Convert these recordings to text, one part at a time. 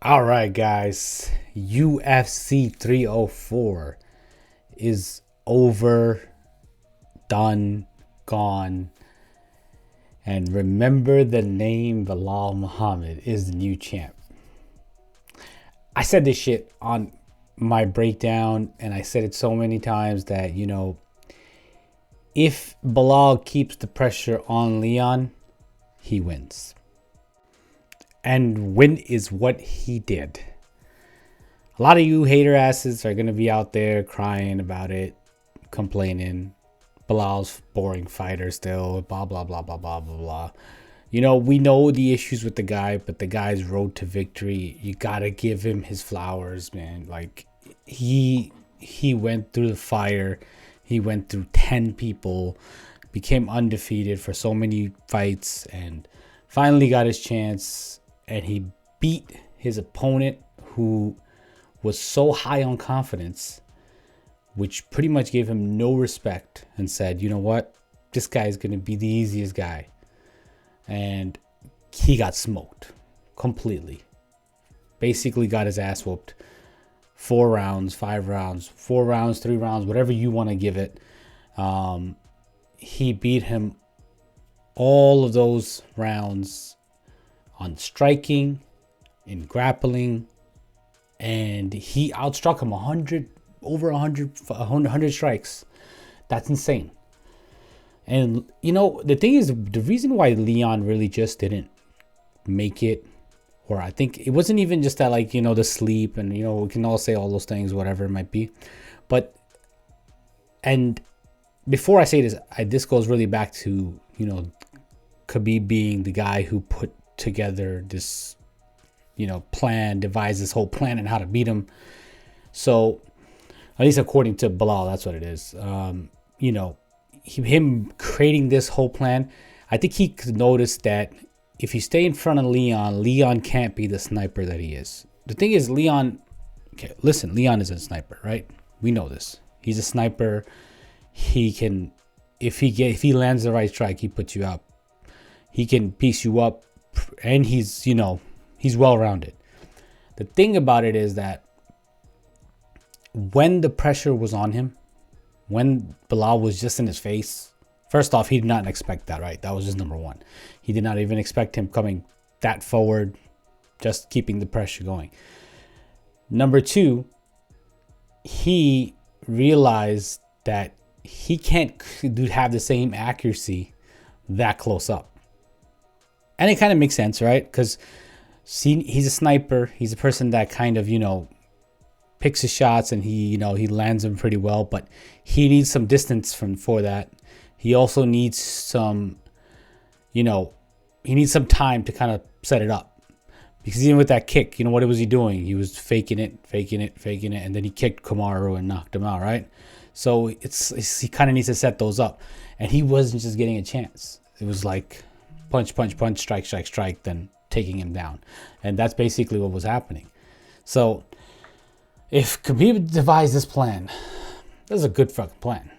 All right, guys. UFC 304 is over, done, gone. And remember the name Bilal Muhammad is the new champ. I said this shit on my breakdown, and I said it so many times that, if Bilal keeps the pressure on Leon, he wins. And win is what he did. A lot of you hater asses are going to be out there crying about it, complaining. Bilal's boring fighter still, blah, blah, blah, blah, blah, blah, blah. We know the issues with the guy, but the guy's road to victory, you got to give him his flowers, man. Like, he went through the fire. He went through 10 people, became undefeated for so many fights, and finally got his chance. And he beat his opponent, who was so high on confidence, which pretty much gave him no respect, and said, you know what? This guy is going to be the easiest guy. And he got smoked completely. Basically got his ass whooped. 4 rounds, 5 rounds, 4 rounds, 3 rounds, whatever you want to give it. He beat him all of those rounds on striking, in grappling, and he outstruck him over 100 strikes. That's insane. And the thing is, the reason why Leon really just didn't make it, or I think it wasn't even just that, the sleep, and we can all say all those things, whatever it might be, and before I say this, this goes really back to Khabib being the guy who put together this plan, devised this whole plan and how to beat him. So at least according to Bilal, that's what it is. Him creating this whole plan, I think he could notice that if you stay in front of Leon can't be the sniper that he is. The thing is, Leon is a sniper, right? We know this. He's a sniper. He can, if he lands the right strike, he puts you up. He can piece you up, and he's well-rounded. The thing about it is that when the pressure was on him, when Bilal was just in his face, first off, he did not expect that, right? That was just number one. He did not even expect him coming that forward, just keeping the pressure going. Number two, he realized that he can't have the same accuracy that close up. And it kind of makes sense, right? Because he's a sniper. He's a person that kind of, picks his shots, and he lands them pretty well. But he needs some distance for that. He also needs some, he needs some time to kind of set it up. Because even with that kick, what was he doing? He was faking it, and then he kicked Kamaru and knocked him out, right? So he kind of needs to set those up. And he wasn't just getting a chance. It was like punch, strike, then taking him down. And that's basically what was happening. So if Khabib devised this plan, this is a good fucking plan.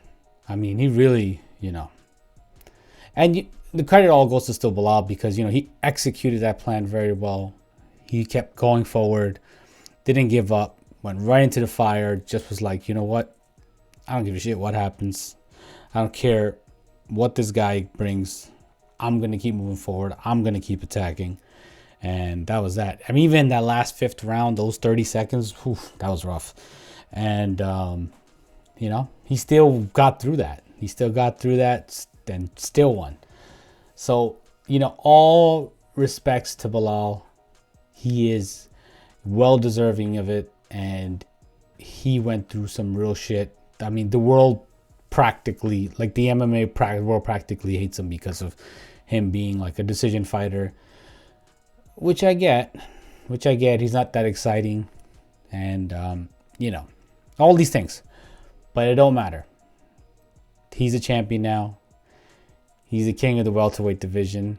I mean, he really, and the credit all goes to still Bilal, because, he executed that plan very well. He kept going forward, didn't give up, went right into the fire, just was like, you know what? I don't give a shit what happens. I don't care what this guy brings. I'm going to keep moving forward. I'm going to keep attacking. And that was that. I mean, even that last 5th round, those 30 seconds, that was rough. And, he still got through that. And still won. So, all respects to Bilal. He is well deserving of it. And he went through some real shit. I mean, the world practically, like the MMA world practically hates him because of him being like a decision fighter, which I get. He's not that exciting, and all these things, but it don't matter. He's a champion now. He's the king of the welterweight division.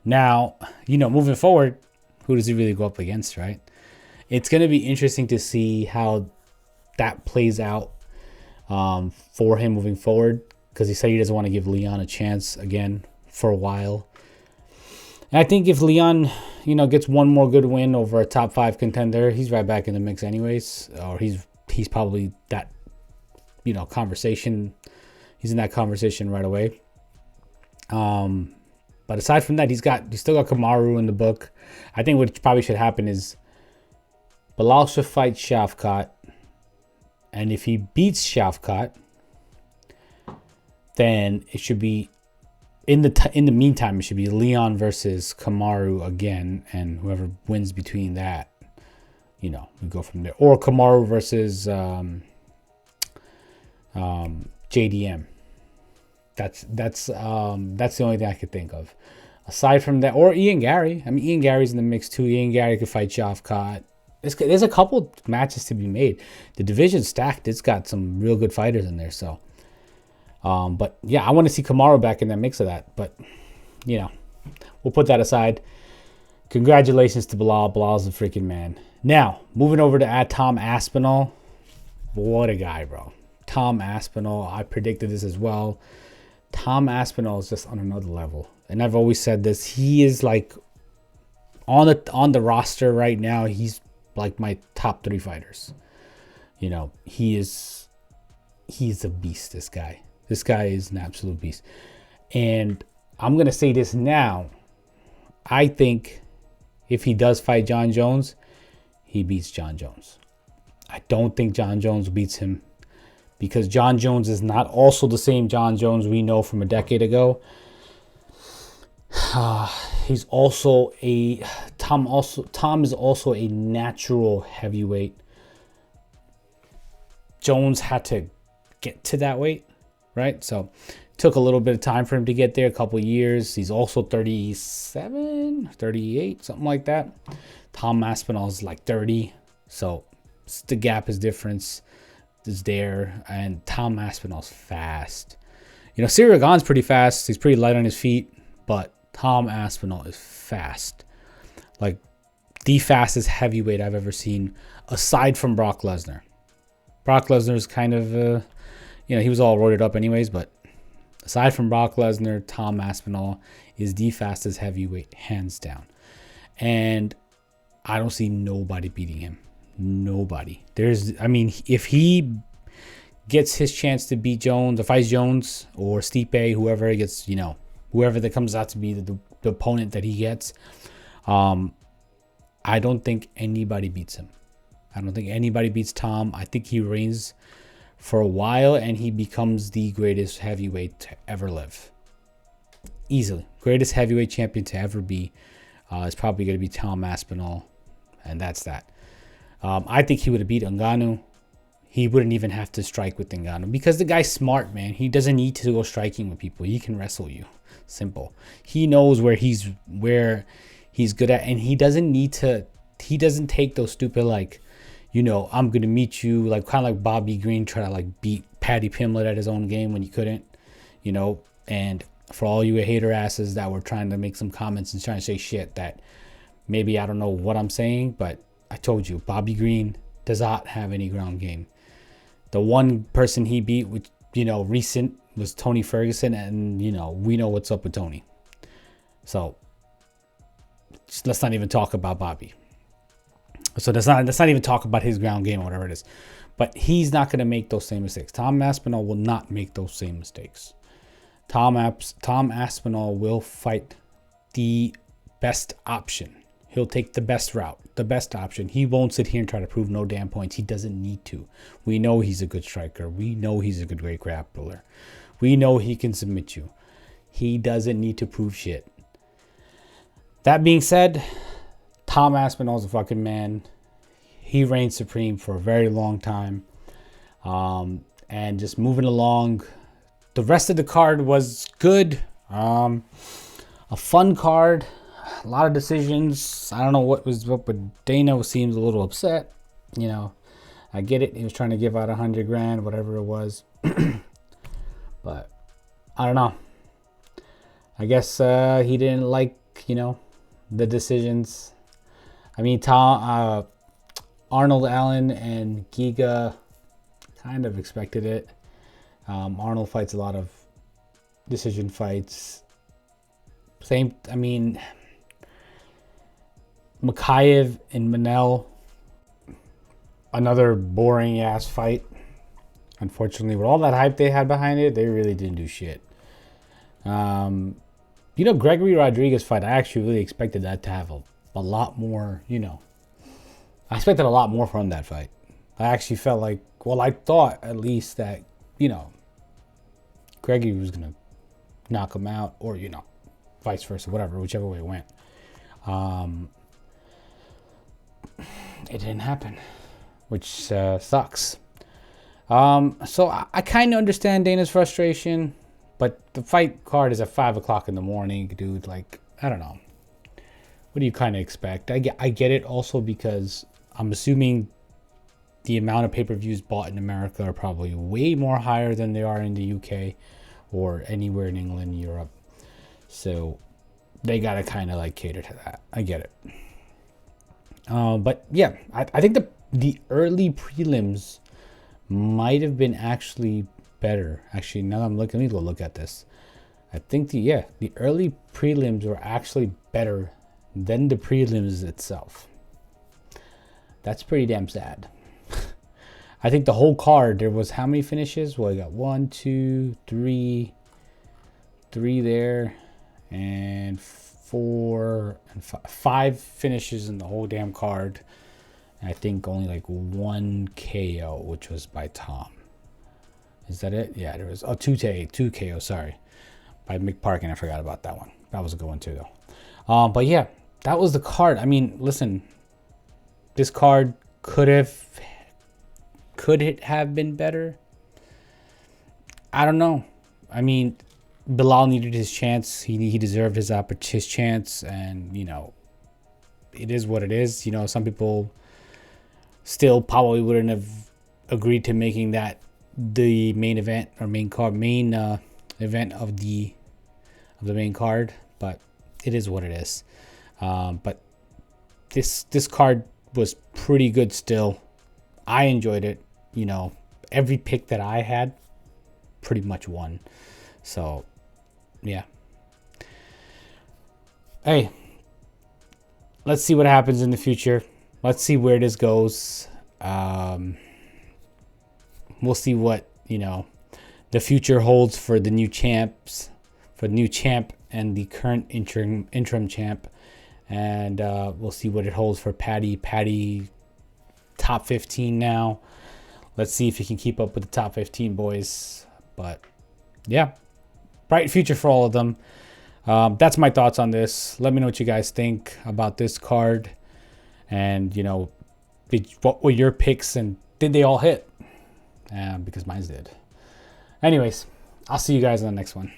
Now, moving forward, who does he really go up against, right? It's going to be interesting to see how that plays out for him moving forward, because he said he doesn't want to give Leon a chance again for a while. And I think if Leon, gets one more good win over a top 5 contender, he's right back in the mix anyways. Or he's probably that, conversation. He's in that conversation right away. But aside from that, he's still got Kamaru in the book. I think what probably should happen is Bilal should fight Shavkat, and if he beats Shavkat, then it should be in the meantime, it should be Leon versus Kamaru again, and whoever wins between that, we go from there. Or Kamaru versus JDM. That's the only thing I could think of. Aside from that, or Ian Gary. I mean, Ian Gary's in the mix too. Ian Gary could fight Shavkat. There's a couple matches to be made. The division's stacked. It's got some real good fighters in there. So, but yeah, I want to see Kamaru back in that mix of that. But, we'll put that aside. Congratulations to Bilal. Bilal's a freaking man. Now, moving over to Tom Aspinall. What a guy, bro. Tom Aspinall. I predicted this as well. Tom Aspinall is just on another level. And I've always said this. He is like on the roster right now. He's like my top 3 fighters. He's a beast, this guy. This guy is an absolute beast. And I'm going to say this now. I think if he does fight John Jones, he beats John Jones. I don't think John Jones beats him, because John Jones is not also the same John Jones we know from a decade ago. He's also Tom is also a natural heavyweight. Jones had to get to that weight, right? So it took a little bit of time for him to get there, a couple of years. He's also 37, 38, something like that. Tom Aspinall is like 30. So the gap is difference is there, and Tom Aspinall's fast. Ciryl Gane's pretty fast. He's pretty light on his feet, but Tom Aspinall is fast. Like the fastest heavyweight I've ever seen, aside from Brock Lesnar. Brock Lesnar's kind of, he was all roided up anyways, but aside from Brock Lesnar, Tom Aspinall is the fastest heavyweight, hands down. And I don't see nobody beating him. Nobody. If he gets his chance to beat Jones, or fights Jones or Stipe, whoever he gets, whoever that comes out to be the opponent that he gets, I don't think anybody beats him. I don't think anybody beats Tom. I think he reigns for a while and he becomes the greatest heavyweight to ever live. Easily. Greatest heavyweight champion to ever be is probably going to be Tom Aspinall. And that's that. I think he would have beat Ngannou. He wouldn't even have to strike with Ngannou because the guy's smart, man. He doesn't need to go striking with people. He can wrestle you. Simple. He knows where he's good at, and he doesn't need to. He doesn't take those stupid I'm gonna meet you, like kind of like Bobby Green try to like beat Paddy Pimblett at his own game when he couldn't, And for all you hater asses that were trying to make some comments and trying to say shit that maybe I don't know what I'm saying, but I told you, Bobby Green does not have any ground game. The one person he beat, which, recent, was Tony Ferguson, and, we know what's up with Tony. So, let's not even talk about Bobby. So, let's not even talk about his ground game or whatever it is. But he's not going to make those same mistakes. Tom Aspinall will not make those same mistakes. Tom Aspinall will fight the best option. He'll take the best route, the best option. He won't sit here and try to prove no damn points. He doesn't need to. We know he's a good striker. We know he's a great grappler. We know he can submit you. He doesn't need to prove shit. That being said, Tom Aspinall's a fucking man. He reigned supreme for a very long time. And just moving along, the rest of the card was good. A fun card. A lot of decisions. I don't know what was up with Dana. Seems a little upset. I get it. He was trying to give out $100,000, whatever it was. But I don't know. I guess he didn't like, the decisions. Arnold Allen and Giga kind of expected it. Arnold fights a lot of decision fights. Mikhaev and Manel, another boring ass fight. Unfortunately, with all that hype they had behind it, they really didn't do shit. Gregory Rodriguez fight, I actually really expected that to have a lot more, I expected a lot more from that fight. I actually felt like, I thought at least that, Gregory was going to knock him out, or, vice versa, whatever, whichever way it went. It didn't happen, which sucks. So I kind of understand Dana's frustration, but the fight card is at 5 o'clock in the morning, dude. Like, I don't know. What do you kind of expect? I get it also because I'm assuming the amount of pay-per-views bought in America are probably way more higher than they are in the UK or anywhere in England, Europe. So they got to kind of like cater to that. I get it. But yeah, I think the early prelims might have been actually better. Actually, now that I'm looking, let me go look at this. I think the early prelims were actually better than the prelims itself. That's pretty damn sad. I think the whole card, there was how many finishes? Well, you got 1, 2, 3 there, and 4 and 5 finishes in the whole damn card. And I think only like 1 KO, which was by Tom. Is that it? Yeah, there was 2 KO, sorry, by Mick Parkin. I forgot about that one. That was a good one too, though. But yeah, that was the card. I mean, listen, this card could it have been better? I don't know. I mean, Bilal needed his chance. He deserved his chance, and it is what it is. Some people still probably wouldn't have agreed to making that the main event or main event of the main card, but it is what it is. But this card was pretty good still. I enjoyed it. Every pick that I had pretty much won. So yeah. Hey, let's see what happens in the future. Let's see where this goes. We'll see what the future holds for the new champs, for the new champ and the current interim champ, and we'll see what it holds for Patty. Patty, top 15 now. Let's see if he can keep up with the top 15 boys. But yeah, bright future for all of them. That's my thoughts on this. Let me know what you guys think about this card, and what were your picks, and did they all hit? Because mine did. Anyways, I'll see you guys in the next one.